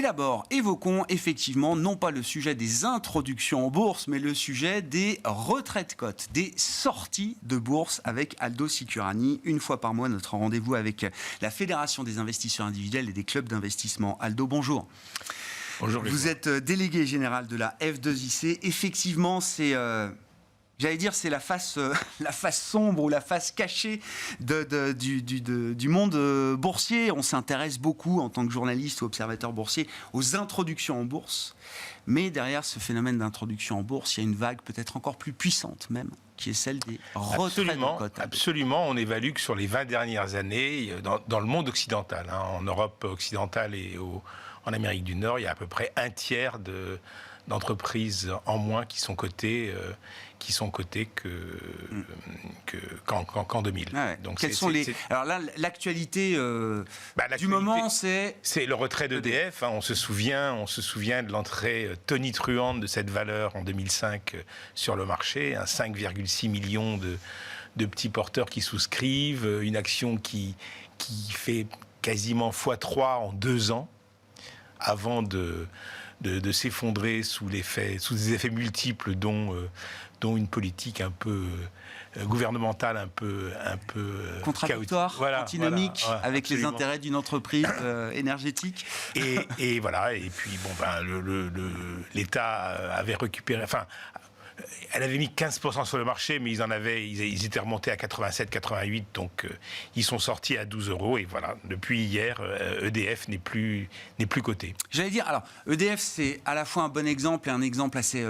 d'abord, évoquons effectivement non pas le sujet des introductions en bourse, mais le sujet des retraits de cotes, des sorties de bourse avec Aldo Sicurani. Une fois par mois, notre rendez-vous avec la Fédération des investisseurs individuels et des clubs d'investissement. Aldo, bonjour. Bonjour. Vous êtes délégué général de la F2IC. Effectivement, c'est... J'allais dire, c'est la face sombre ou la face cachée du monde boursier. On s'intéresse beaucoup, en tant que journaliste ou observateur boursier, aux introductions en bourse. Mais derrière ce phénomène d'introduction en bourse, il y a une vague peut-être encore plus puissante même, qui est celle des retraits de cotes. Absolument. On évalue que sur les 20 dernières années, dans le monde occidental, en Europe occidentale et en Amérique du Nord, il y a à peu près un tiers d'entreprises en moins qui sont cotées qu'en 2000. Ah ouais. Donc alors là, l'actualité du moment, c'est le retrait d'EDF. On se souvient de l'entrée tonitruante de cette valeur en 2005 sur le marché, 5,6 millions de petits porteurs qui souscrivent, une action qui fait quasiment x3 en 2 ans, avant de s'effondrer sous des effets multiples, dont une politique un peu gouvernementale, un peu contradictoire, antinomique, avec absolument. Les intérêts d'une entreprise énergétique. Et voilà. Et puis l'État avait récupéré. Enfin, elle avait mis 15% sur le marché, mais ils étaient remontés à 87, 88, donc ils sont sortis à 12 €. Et voilà, depuis hier, EDF n'est plus coté. J'allais dire, alors, EDF, c'est à la fois un bon exemple et un exemple assez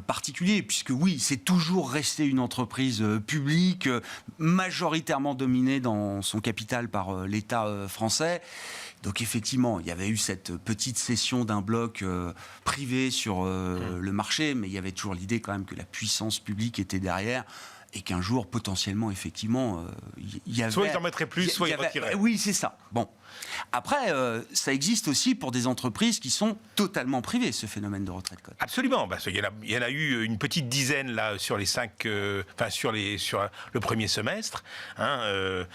particulier, puisque oui, c'est toujours resté une entreprise publique, majoritairement dominée dans son capital par l'État français. Donc effectivement, il y avait eu cette petite cession d'un bloc privé sur le marché, mais il y avait toujours l'idée quand même que la puissance publique était derrière et qu'un jour, potentiellement, effectivement, il y avait... Soit ils en mettraient plus, soit ils retiraient. Oui, c'est ça. Bon. Après, ça existe aussi pour des entreprises qui sont totalement privées, ce phénomène de retrait de cotes. Absolument. Il y en a eu une petite dizaine là sur les 5, sur le premier semestre. On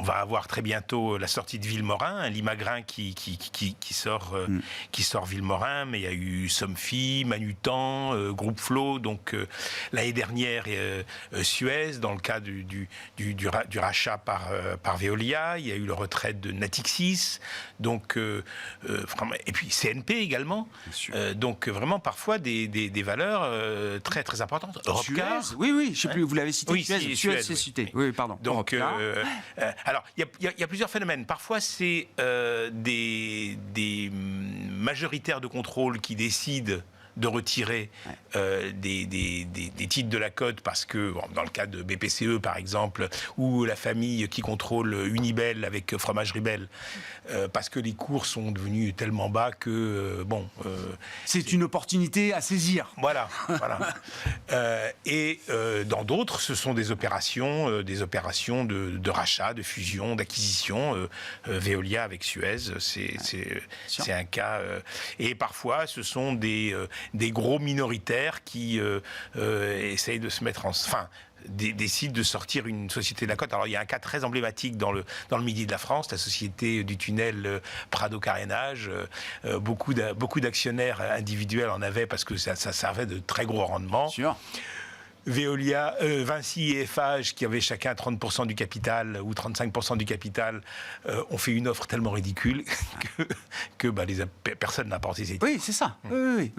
va avoir très bientôt la sortie de Villemorin, Limagrin qui sort Villemorin, mais il y a eu Somfy, Manutan, Groupe Flo, donc l'année dernière Suez dans le cas du rachat par Veolia. Il y a eu le retrait de Natixis, donc et puis CNP également. Donc vraiment parfois des valeurs très très importantes. Europcar. Suez, oui, je sais plus, vous l'avez cité. Oui, Suez, c'est cité. Oui, pardon. Donc alors il y a plusieurs phénomènes. Parfois c'est des majoritaires de contrôle qui décident de retirer des titres de la cote parce que, dans le cas de BPCE par exemple, ou la famille qui contrôle Unibel avec Fromagerie Belle, parce que les cours sont devenus tellement bas que, c'est une opportunité à saisir. Voilà. Et dans d'autres, ce sont des opérations de rachat, de fusion, d'acquisition. Veolia avec Suez, c'est un cas. Et parfois, ce sont des gros minoritaires qui essayent de se mettre décident de sortir une société de la cote. Alors, il y a un cas très emblématique dans le midi de la France, la société du tunnel Prado Carénage. Beaucoup d'actionnaires individuels en avaient parce que ça servait de très gros rendement. Sûr. Veolia, Vinci et Eiffage, qui avaient chacun 30% du capital ou 35% du capital, ont fait une offre tellement ridicule que personne n'a porté ses titres. Oui, c'est ça. Oui.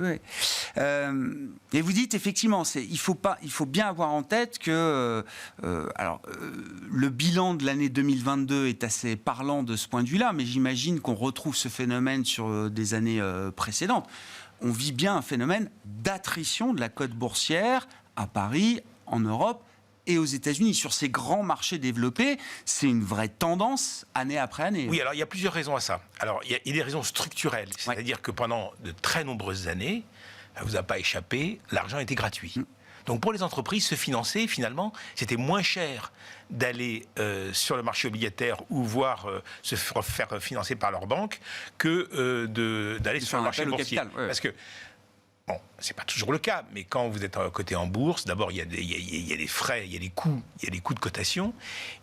Et vous dites effectivement, il faut bien avoir en tête que le bilan de l'année 2022 est assez parlant de ce point de vue-là, mais j'imagine qu'on retrouve ce phénomène sur des années précédentes. On vit bien un phénomène d'attrition de la cote boursière à Paris, en Europe et aux États-Unis. Sur ces grands marchés développés, c'est une vraie tendance année après année. Oui, alors il y a plusieurs raisons à ça. Alors il y a des raisons structurelles, c'est-à-dire que pendant de très nombreuses années, ça ne vous a pas échappé, l'argent était gratuit. Donc pour les entreprises, se financer, finalement, c'était moins cher d'aller sur le marché obligataire ou se faire financer par leur banque que d'aller sur le marché boursier. Capital, Parce que Bon, c'est pas toujours le cas, mais quand vous êtes coté en bourse, d'abord il y a des frais, il y a des coûts de cotation,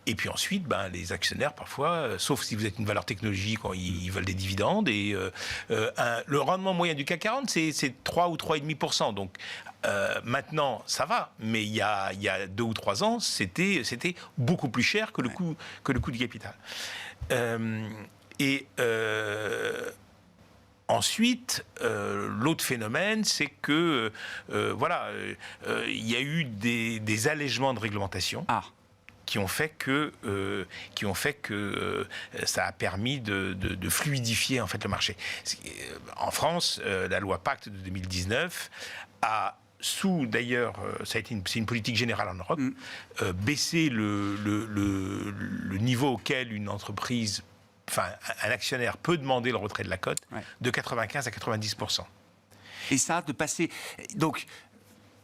et puis ensuite, les actionnaires parfois, sauf si vous êtes une valeur technologique, ils veulent des dividendes, et le rendement moyen du CAC 40, c'est 3 ou 3,5%. Donc maintenant, ça va, mais il y a 2 ou 3 ans, c'était beaucoup plus cher que le coût du capital. Ensuite, l'autre phénomène, c'est que il y a eu des allègements de réglementation qui ont fait que ça a permis de fluidifier en fait le marché. En France, la loi Pacte de 2019 a d'ailleurs, c'est une politique générale en Europe, baisser le niveau auquel une entreprise, un actionnaire peut demander le retrait de la cote de 95 à 90%. Et ça, de passer... Donc,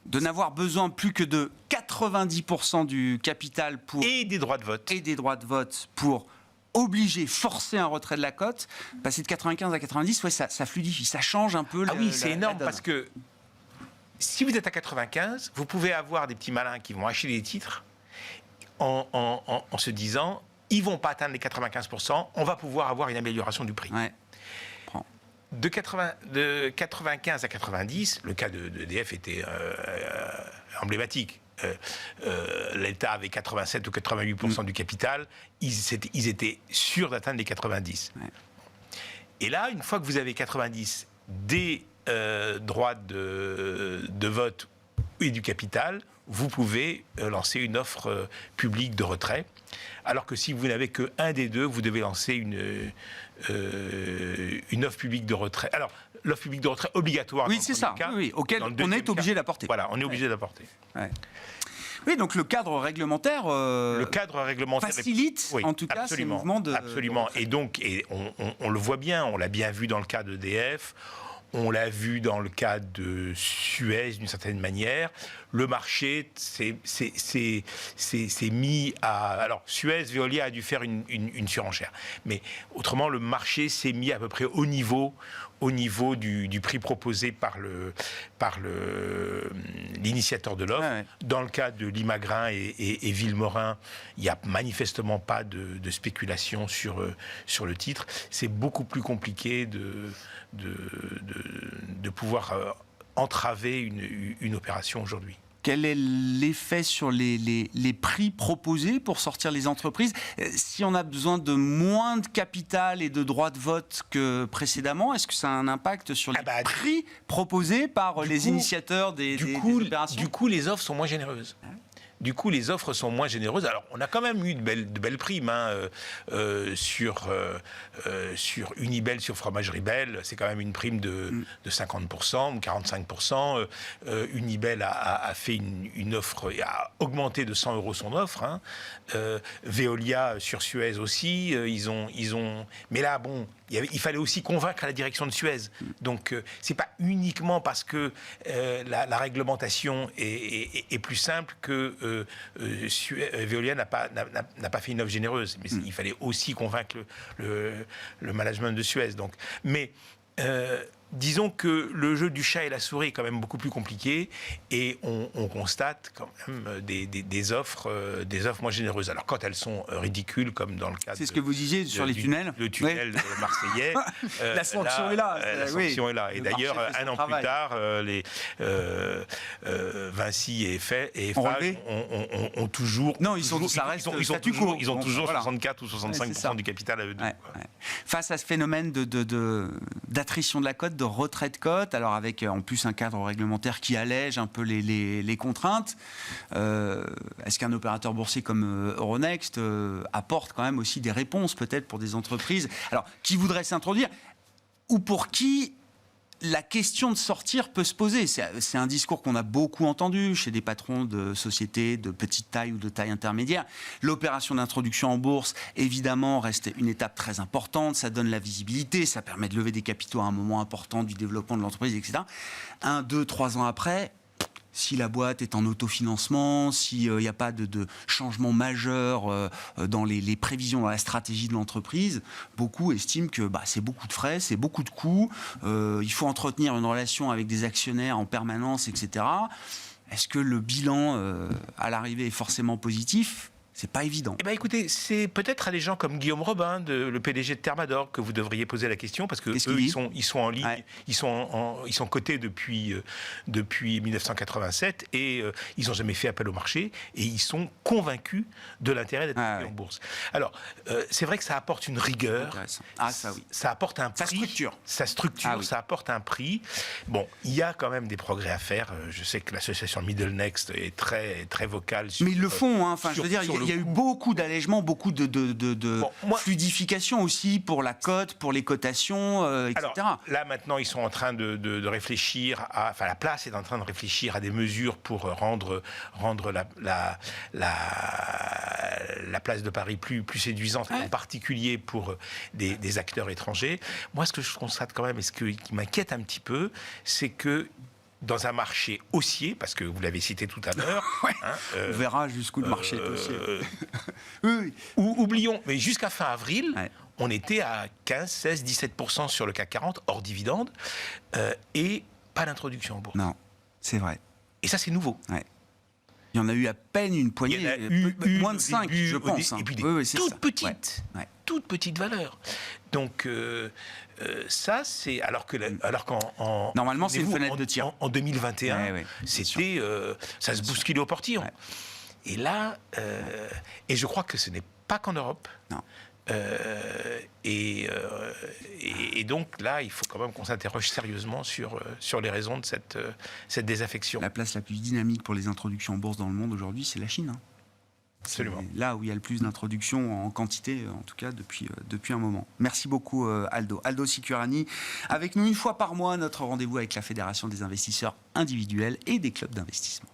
de n'avoir besoin plus que de 90% du capital pour... Et des droits de vote. Et des droits de vote pour forcer un retrait de la cote, passer de 95 à 90, ça fluidifie, ça change un peu... C'est énorme, parce que si vous êtes à 95, vous pouvez avoir des petits malins qui vont acheter des titres en se disant... Ils ne vont pas atteindre les 95%, on va pouvoir avoir une amélioration du prix. Ouais. De 95 à 90, le cas d'EDF était emblématique. L'État avait 87 ou 88% du capital, ils étaient sûrs d'atteindre les 90. Ouais. Et là, une fois que vous avez 90 des droits de vote et du capital, vous pouvez lancer une offre publique de retrait. Alors que si vous n'avez qu'un des deux, vous devez lancer une offre publique de retrait. Alors, l'offre publique de retrait obligatoire. Oui, c'est ça. Cas, oui, auquel on est obligé d'apporter. Voilà, on est obligé d'apporter. Ouais. Oui, donc le cadre réglementaire, facilite, en tout cas, ces mouvements de... Absolument. Et donc, on le voit bien, on l'a bien vu dans le cas d'EDF. On l'a vu dans le cas de Suez, d'une certaine manière. Le marché s'est mis à... Alors, Suez, Veolia a dû faire une surenchère. Mais autrement, le marché s'est mis à peu près au niveau du prix proposé par l'initiateur de l'offre. Ah ouais. Dans le cas de Limagrain et Villemorin, il n'y a manifestement pas de spéculation sur le titre. C'est beaucoup plus compliqué de pouvoir entraver une opération aujourd'hui. Quel est l'effet sur les prix proposés pour sortir les entreprises ? Si on a besoin de moins de capital et de droits de vote que précédemment, est-ce que ça a un impact sur les prix proposés par les initiateurs des opérations ? Du coup, les offres sont moins généreuses. Du coup, les offres sont moins généreuses. Alors, on a quand même eu de belles primes sur Unibel, sur Fromagerie Belle. C'est quand même une prime de 50% ou 45%. Unibel a fait une offre, a augmenté de 100 € son offre. Veolia sur Suez aussi. Mais là, bon, il fallait aussi convaincre la direction de Suez. Donc, c'est pas uniquement parce que la réglementation est plus simple que Veolia n'a pas fait une offre généreuse, mais il fallait aussi convaincre le management de Suez. Donc, mais disons que le jeu du chat et la souris est quand même beaucoup plus compliqué, et on constate quand même des offres moins généreuses. Alors quand elles sont ridicules, comme dans le cas c'est ce que vous disiez sur les tunnels. Le tunnel marseillais. La sanction est là. La sanction est là. Et d'ailleurs, un an plus tard, les Vinci et Eiffage ont toujours... Non, ils ont toujours 64 ou 65% du capital à eux deux. Ouais. Face à ce phénomène d'attrition de la cote, de retrait de cote, alors avec en plus un cadre réglementaire qui allège un peu les contraintes, est-ce qu'un opérateur boursier comme Euronext apporte quand même aussi des réponses peut-être pour des entreprises qui voudraient s'introduire, ou pour qui la question de sortir peut se poser? C'est un discours qu'on a beaucoup entendu chez des patrons de sociétés de petite taille ou de taille intermédiaire. L'opération d'introduction en bourse, évidemment, reste une étape très importante. Ça donne la visibilité, ça permet de lever des capitaux à un moment important du développement de l'entreprise, etc. 1, 2, 3 ans après, si la boîte est en autofinancement, s'il n'y a pas de changement majeur dans les prévisions, dans la stratégie de l'entreprise, beaucoup estiment que c'est beaucoup de frais, c'est beaucoup de coûts, il faut entretenir une relation avec des actionnaires en permanence, etc. Est-ce que le bilan à l'arrivée est forcément positif ? C'est pas évident. Eh ben écoutez, c'est peut-être à des gens comme Guillaume Robin, le PDG de Thermador, que vous devriez poser la question, parce que eux, ils sont en ligne, ouais. ils sont cotés depuis 1987 et ils n'ont jamais fait appel au marché et ils sont convaincus de l'intérêt d'être en bourse. Alors, c'est vrai que ça apporte une rigueur. Ça oui. Ça apporte un prix. Ça structure, ça apporte un prix. Bon, il y a quand même des progrès à faire. Je sais que l'association Middle Next est très, très vocale. Mais ils le font, hein. Enfin, je veux dire, il y a eu beaucoup d'allègements, beaucoup de fluidification aussi pour la cote, pour les cotations, etc. Alors, là, maintenant, ils sont en train de réfléchir la place est en train de réfléchir à des mesures pour rendre la place de Paris plus séduisante, en particulier pour des acteurs étrangers. Moi, ce que je constate quand même, et ce qui m'inquiète un petit peu, c'est que dans un marché haussier, parce que vous l'avez cité tout à l'heure... on verra jusqu'où le marché est haussier. Oui. Oublions, mais jusqu'à fin avril, on était à 15, 16, 17% sur le CAC 40, hors dividende, et pas d'introduction en bourse. Non, c'est vrai. Et ça, c'est nouveau. Ouais. Il y en a eu à peine une poignée, moins de 5, je pense. Et puis des toutes petites valeurs. Donc, ça, c'est... Alors qu'en normalement, c'est une fenêtre de tir. En 2021, c'était... ça se bousculait au portillon. Ouais. Et là... et je crois que ce n'est pas qu'en Europe. Non. Et donc là, il faut quand même qu'on s'interroge sérieusement sur les raisons de cette désaffection. La place la plus dynamique pour les introductions en bourse dans le monde aujourd'hui, c'est la Chine. Absolument. C'est là où il y a le plus d'introductions en quantité, en tout cas depuis un moment. Merci beaucoup Aldo. Aldo Sicurani, avec nous une fois par mois, notre rendez-vous avec la Fédération des investisseurs individuels et des clubs d'investissement.